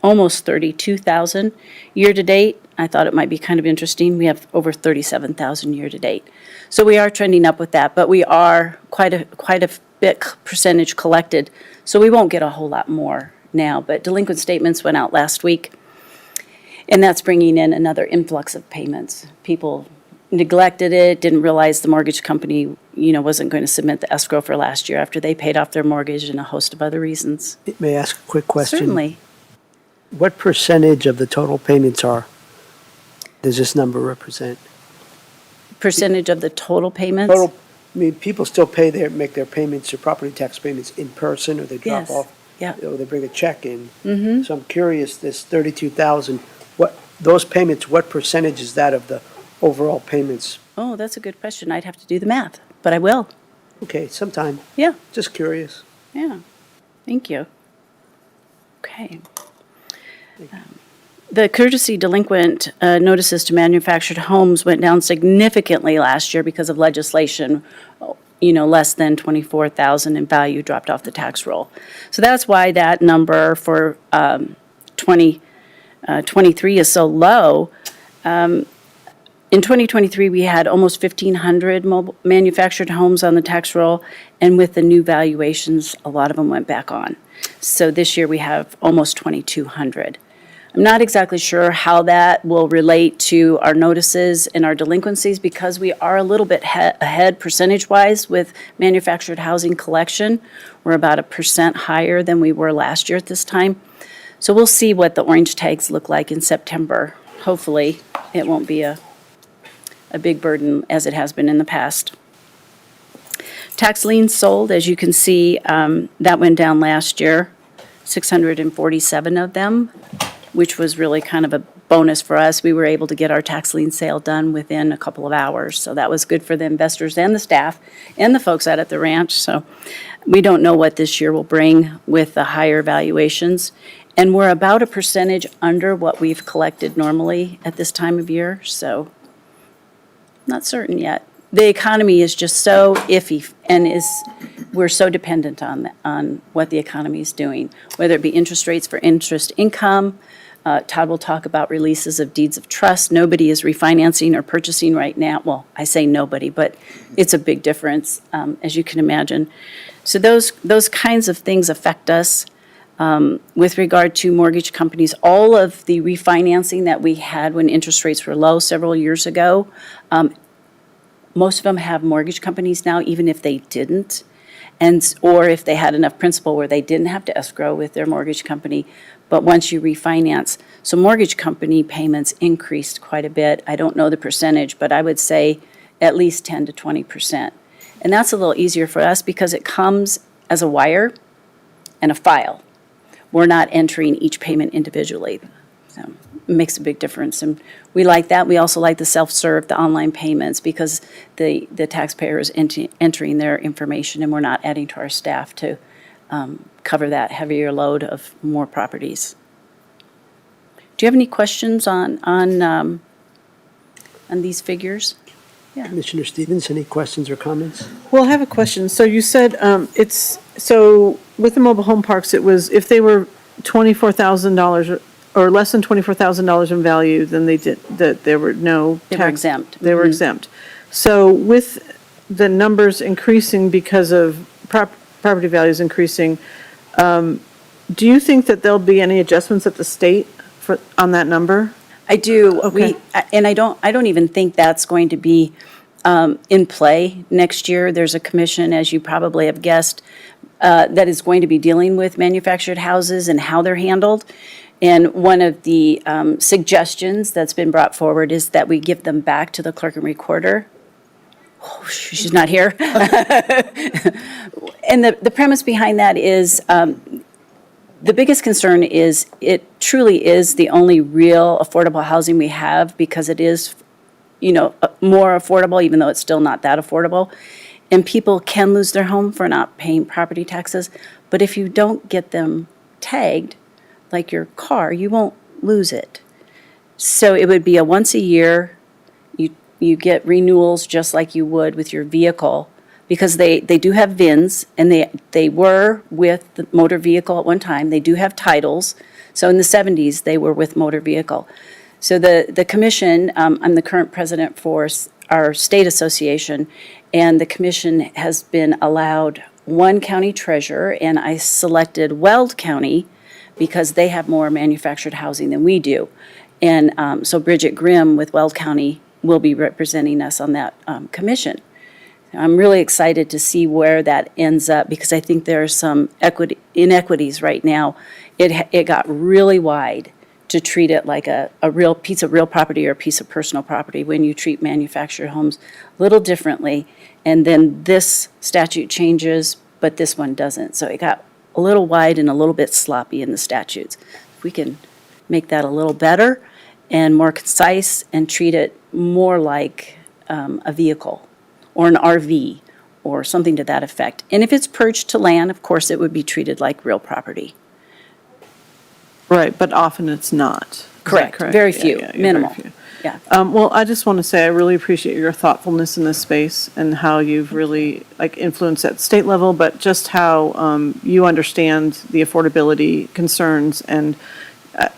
almost 32,000. Year-to-date, I thought it might be kind of interesting, we have over 37,000 year-to-date. So we are trending up with that, but we are quite a bit percentage collected, so we won't get a whole lot more now. But delinquent statements went out last week, and that's bringing in another influx of payments. People neglected it, didn't realize the mortgage company, wasn't going to submit the escrow for last year after they paid off their mortgage and a host of other reasons. May I ask a quick question? Certainly. What percentage of the total payments does this number represent? Percentage of the total payments? Total, I mean, people still make their payments, their property tax payments in person, or they drop Yes, off, yeah. or they bring a check in. So I'm curious, this 32,000, those payments, what percentage is that of the overall payments? Oh, that's a good question. I'd have to do the math, but I will. Okay, sometime, Yeah, just curious. yeah. Thank you. Okay. The courtesy delinquent notices to manufactured homes went down significantly last year because of legislation. Less than 24,000 in value dropped off the tax roll. So that's why that number for 2023 is so low. In 2023, we had almost 1,500 manufactured homes on the tax roll, and with the new valuations, a lot of them went back on. So this year, we have almost 2,200. I'm not exactly sure how that will relate to our notices and our delinquencies, because we are a little bit ahead percentage-wise with manufactured housing collection. We're about 1% higher than we were last year at this time. So we'll see what the orange tags look like in September. Hopefully, it won't be a big burden as it has been in the past. Tax liens sold, as you can see, that went down last year, 647 of them, which was really kind of a bonus for us. We were able to get our tax lien sale done within a couple of hours, so that was good for the investors and the staff and the folks out at the ranch. So we don't know what this year will bring with the higher valuations, and we're about a percentage under what we've collected normally at this time of year, so not certain yet. The economy is just so iffy, and we're so dependent on what the economy is doing, whether it be interest rates for interest income. Todd will talk about releases of deeds of trust. Nobody is refinancing or purchasing right now. Well, I say nobody, but it's a big difference, as you can imagine. So those kinds of things affect us. With regard to mortgage companies, all of the refinancing that we had when interest rates were low several years ago, most of them have mortgage companies now, even if they didn't, or if they had enough principal where they didn't have to escrow with their mortgage company. But once you refinance, so mortgage company payments increased quite a bit. I don't know the percentage, but I would say at least 10 to 20%. And that's a little easier for us because it comes as a wire and a file. We're not entering each payment individually. So it makes a big difference, and we like that. We also like the self-serve, the online payments, because the taxpayer is entering their information, and we're not adding to our staff to cover that heavier load of more properties. Do you have any questions on these figures? Commissioner Stevens, any questions or comments? Well, I have a question. So you said so with the mobile home parks, it was if they were $24,000 or less than $24,000 in value, then there were no tax. They were exempt. They were exempt. So with the numbers increasing because of property values increasing, do you think that there'll be any adjustments at the state on that number? I do. Okay. I don't even think that's going to be in play next year. There's a commission, as you probably have guessed, that is going to be dealing with manufactured houses and how they're handled. And one of the suggestions that's been brought forward is that we give them back to the clerk and recorder. Oh, she's not here. And the premise behind that is the biggest concern is it truly is the only real affordable housing we have, because it is, more affordable, even though it's still not that affordable. And people can lose their home for not paying property taxes. But if you don't get them tagged, like your car, you won't lose it. So it would be a once a year, you get renewals just like you would with your vehicle, because they do have VINs, and they were with the motor vehicle at one time. They do have titles. So in the 70s, they were with motor vehicle. So the commission, I'm the current president for our state association, and the commission has been allowed one county treasurer, and I selected Weld County because they have more manufactured housing than we do. And so Bridget Grimm with Weld County will be representing us on that commission. I'm really excited to see where that ends up, because I think there are some inequities right now. It got really wide to treat it like a real piece of real property or a piece of personal property when you treat manufactured homes a little differently. And then this statute changes, but this one doesn't. So it got a little wide and a little bit sloppy in the statutes. If we can make that a little better and more concise and treat it more like a vehicle or an RV or something to that effect. And if it's purged to land, of course, it would be treated like real property. Right, but often it's not. Is that Correct. correct? Very Yeah, few, yeah, very minimal. few. Yeah. Well, I just want to say I really appreciate your thoughtfulness in this space and how you've really influenced at state level, but just how you understand the affordability concerns. And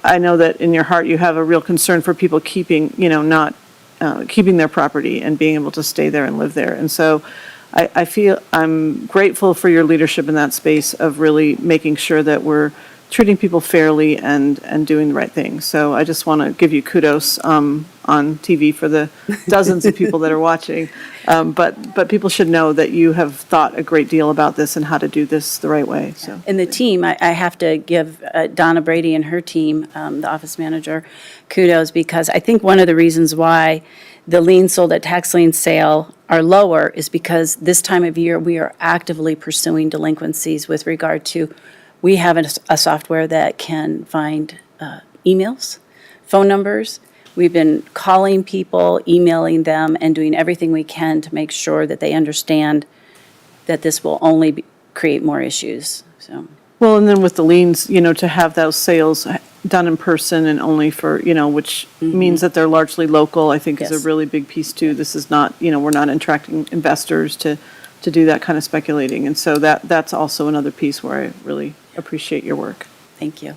I know that in your heart you have a real concern for people keeping, not keeping their property and being able to stay there and live there. And so I feel I'm grateful for your leadership in that space of really making sure that we're treating people fairly and doing the right thing. So I just want to give you kudos on TV for the dozens of people that are watching. But people should know that you have thought a great deal about this and how to do this the right way. So. And the team, I have to give Donna Brady and her team, the office manager, kudos, because I think one of the reasons why the liens sold at tax lien sale are lower is because this time of year we are actively pursuing delinquencies with regard to, we have a software that can find emails, phone numbers. We've been calling people, emailing them, and doing everything we can to make sure that they understand that this will only create more issues, so. Well, and then with the liens, to have those sales done in person and only for, which means that they're largely local, I think is a Yes. really big piece too. This is not, we're not attracting investors to do that kind of speculating. And so that's also another piece where I really appreciate your work. Thank you.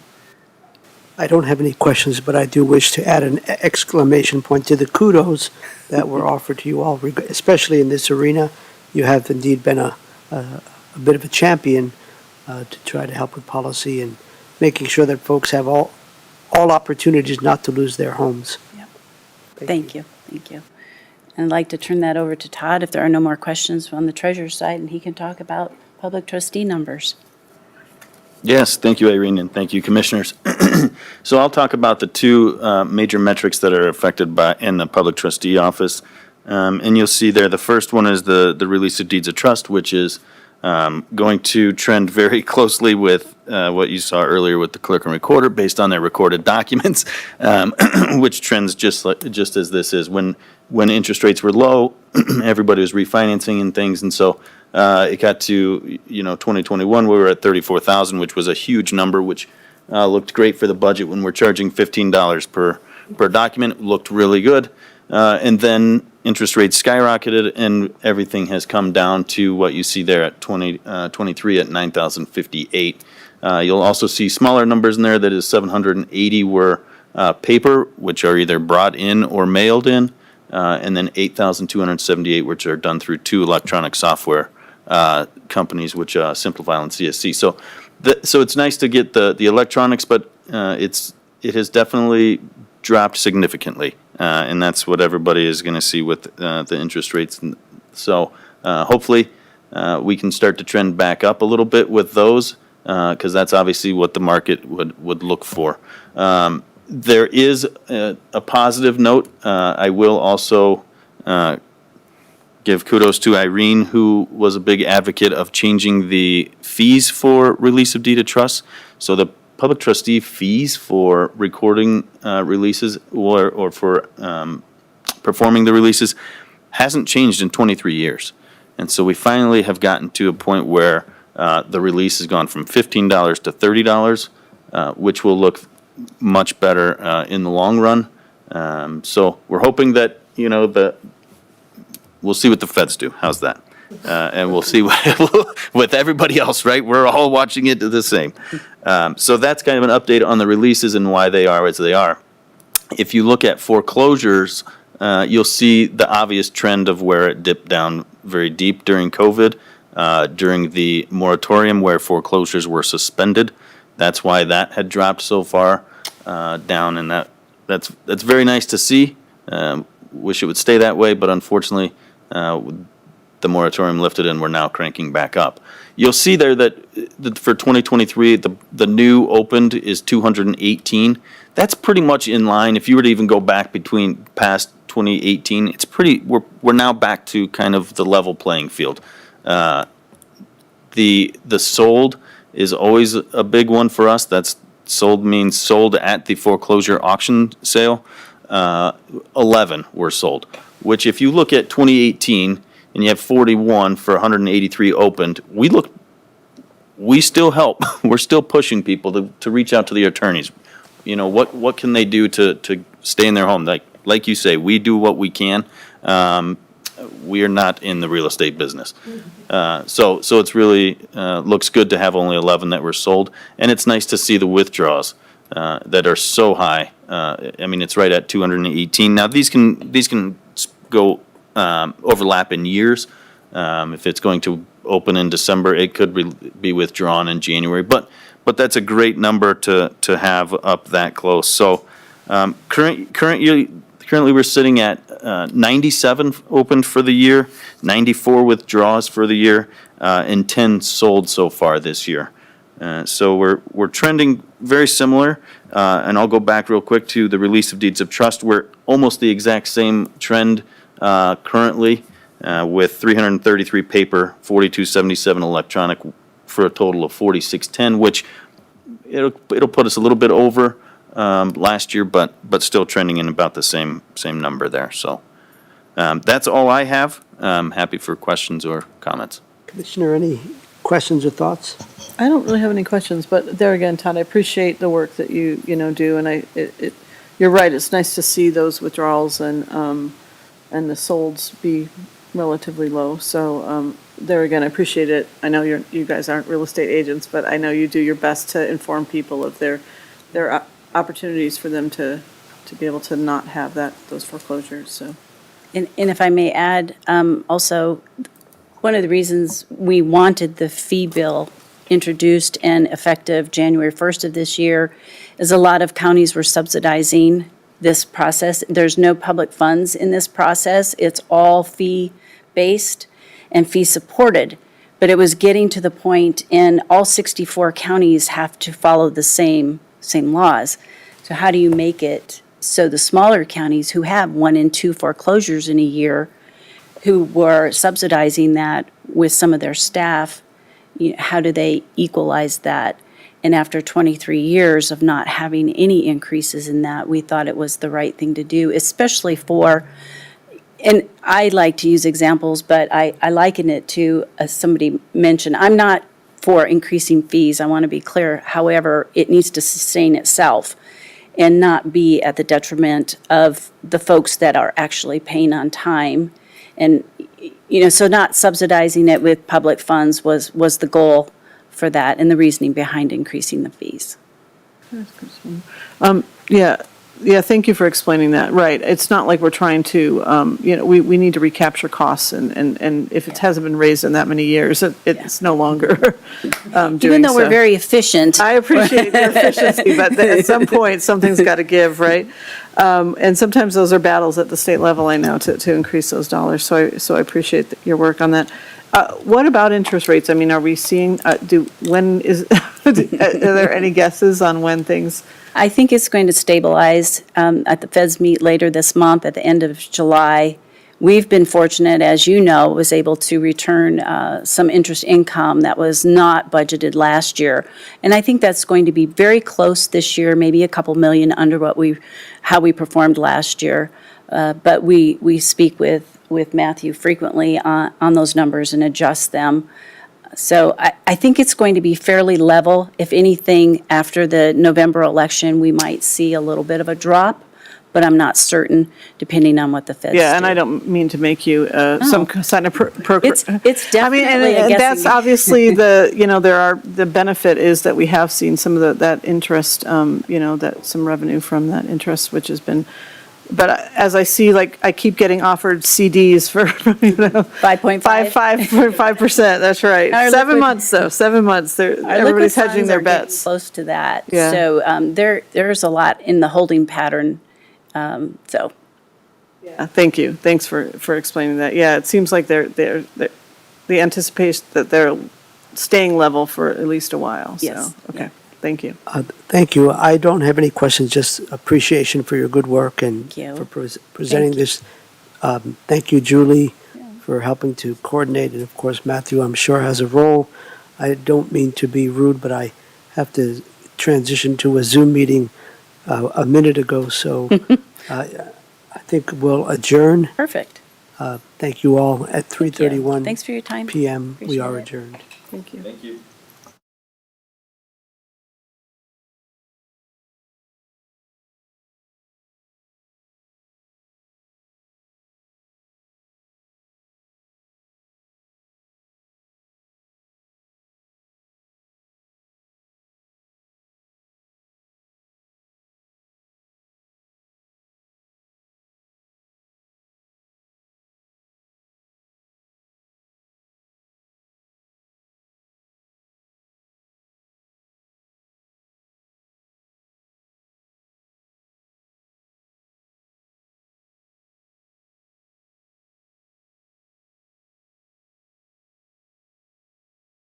I don't have any questions, but I do wish to add an exclamation point to the kudos that were offered to you all, especially in this arena. You have indeed been a bit of a champion to try to help with policy and making sure that folks have all opportunities not to lose their homes. Yep. Thank you. And I'd like to turn that over to Todd if there are no more questions on the treasurer's side, and he can talk about public trustee numbers. Yes, thank you, Irene, and thank you, Commissioners. So I'll talk about the two major metrics that are affected in the Public Trustee Office. And you'll see there, the first one is the release of deeds of trust, which is going to trend very closely with what you saw earlier with the clerk and recorder, based on their recorded documents, which trends just as this is. When interest rates were low, everybody was refinancing and things, and so it got to 2021, we were at 34,000, which was a huge number, which looked great for the budget when we're charging $15 per document. It looked really good, and then interest rates skyrocketed, and everything has come down to what you see there at 2023 at 9,058. You'll also see smaller numbers in there. That is 780 were paper, which are either brought in or mailed in, and then 8,278, which are done through two electronic software companies, which Simplifile and CSC. So it's nice to get the electronics, but it has definitely dropped significantly, and that's what everybody is going to see with the interest rates. So hopefully we can start to trend back up a little bit with those, because that's obviously what the market would look for. There is a positive note. I will also give kudos to Irene, who was a big advocate of changing the fees for release of deed of trust. So the public trustee fees for recording releases or for performing the releases hasn't changed in 23 years. And so we finally have gotten to a point where the release has gone from $15 to $30. which will look much better in the long run. So we're hoping that, we'll see what the feds do. How's that? And we'll see what, with everybody else, right? We're all watching it the same. So that's kind of an update on the releases and why they are as they are. If you look at foreclosures, you'll see the obvious trend of where it dipped down very deep during COVID, during the moratorium where foreclosures were suspended. That's why that had dropped so far down, and that's very nice to see. Wish it would stay that way, but unfortunately, the moratorium lifted and we're now cranking back up. You'll see there that for 2023, the new opened is 218. That's pretty much in line. If you were to even go back past 2018, it's we're now back to kind of the level playing field. The sold is always a big one for us. That's sold means sold at the foreclosure auction sale. 11 were sold, which if you look at 2018 and you have 41 for 183 opened, we still help. We're still pushing people to reach out to the attorneys. What can they do to stay in their home? Like you say, we do what we can. We are not in the real estate business. So it's really looks good to have only 11 that were sold, and it's nice to see the withdrawals that are so high. It's right at 218. Now these can go overlap in years. If it's going to open in December, it could be withdrawn in January. But that's a great number to have up that close. So currently we're sitting at 97 opened for the year, 94 witdraws for the year, and 10 sold so far this year. So we're trending very similar. And I'll go back real quick to the release of deeds of trust. We're almost the exact same trend currently with 333 paper, 4277 electronic for a total of 4610, which it'll put us a little bit over last year, but still trending in about the same number there. So that's all I have. I'm happy for questions or comments. Commissioner, any questions or thoughts? I don't really have any questions, but there again, Todd, I appreciate the work that you do, and you're right. It's nice to see those withdrawals and the solds be relatively low. So there again, I appreciate it. I know you guys aren't real estate agents, but I know you do your best to inform people of their opportunities for them to be able to not have those foreclosures. So, And if I may add, also, one of the reasons we wanted the fee bill introduced and effective January 1st of this year is a lot of counties were subsidizing this process. There's no public funds in this process. It's all fee-based and fee-supported. But it was getting to the point, and all 64 counties have to follow the same laws. So how do you make it so the smaller counties who have 1 in 2 foreclosures in a year, who were subsidizing that with some of their staff, how do they equalize that? And after 23 years of not having any increases in that, we thought it was the right thing to do, especially for, and I like to use examples, but I liken it to, as somebody mentioned, I'm not for increasing fees, I want to be clear. However, it needs to sustain itself and not be at the detriment of the folks that are actually paying on time. And, so not subsidizing it with public funds was the goal for that and the reasoning behind increasing the fees. Yeah, thank you for explaining that. Right, it's not like we're trying to, we need to recapture costs, and if it hasn't been raised in that many years, it's no longer doing Even though we're so. very efficient. I appreciate your efficiency, but at some point, something's got to give, right? And sometimes those are battles at the state level, I know, to increase those dollars, so I appreciate your work on that. What about interest rates? Are we seeing, are there any guesses on when things? I think it's going to stabilize at the Feds meet later this month, at the end of July. We've been fortunate, as you know, was able to return some interest income that was not budgeted last year. And I think that's going to be very close this year, maybe a couple million under how we performed last year. But we speak with Matthew frequently on those numbers and adjust them. So I think it's going to be fairly level. If anything, after the November election, we might see a little bit of a drop, but I'm not certain, depending on what the feds do. Yeah, and I don't mean to make you some kind of It's definitely a and guessing that's game. obviously the benefit is that we have seen some of that interest, that some revenue from that interest, which has been, but as I see, like, I keep getting offered CDs for, 5.5? 5%, that's right. Our 7 liquid- months, though, 7 months, Our liquid everybody's hedging funds their are getting bets. close to that. Yeah. So there's a lot in the holding pattern, so. Thank you, thanks for explaining that. Yeah, it seems like the anticipation that they're staying level for at least a while, so, Yes, okay, yeah. thank you. Thank you. I don't have any questions, just appreciation for your good work and Thank you. for presenting this. Thank you, Julie, for helping to coordinate, and of course, Matthew, I'm sure, has a role. I don't mean to be rude, but I have to transition to a Zoom meeting a minute ago, so I think we'll adjourn. Perfect. Thank you all. At 3:31 Thanks for your time. PM, we Appreciate are it. adjourned. Thank you. Thank you.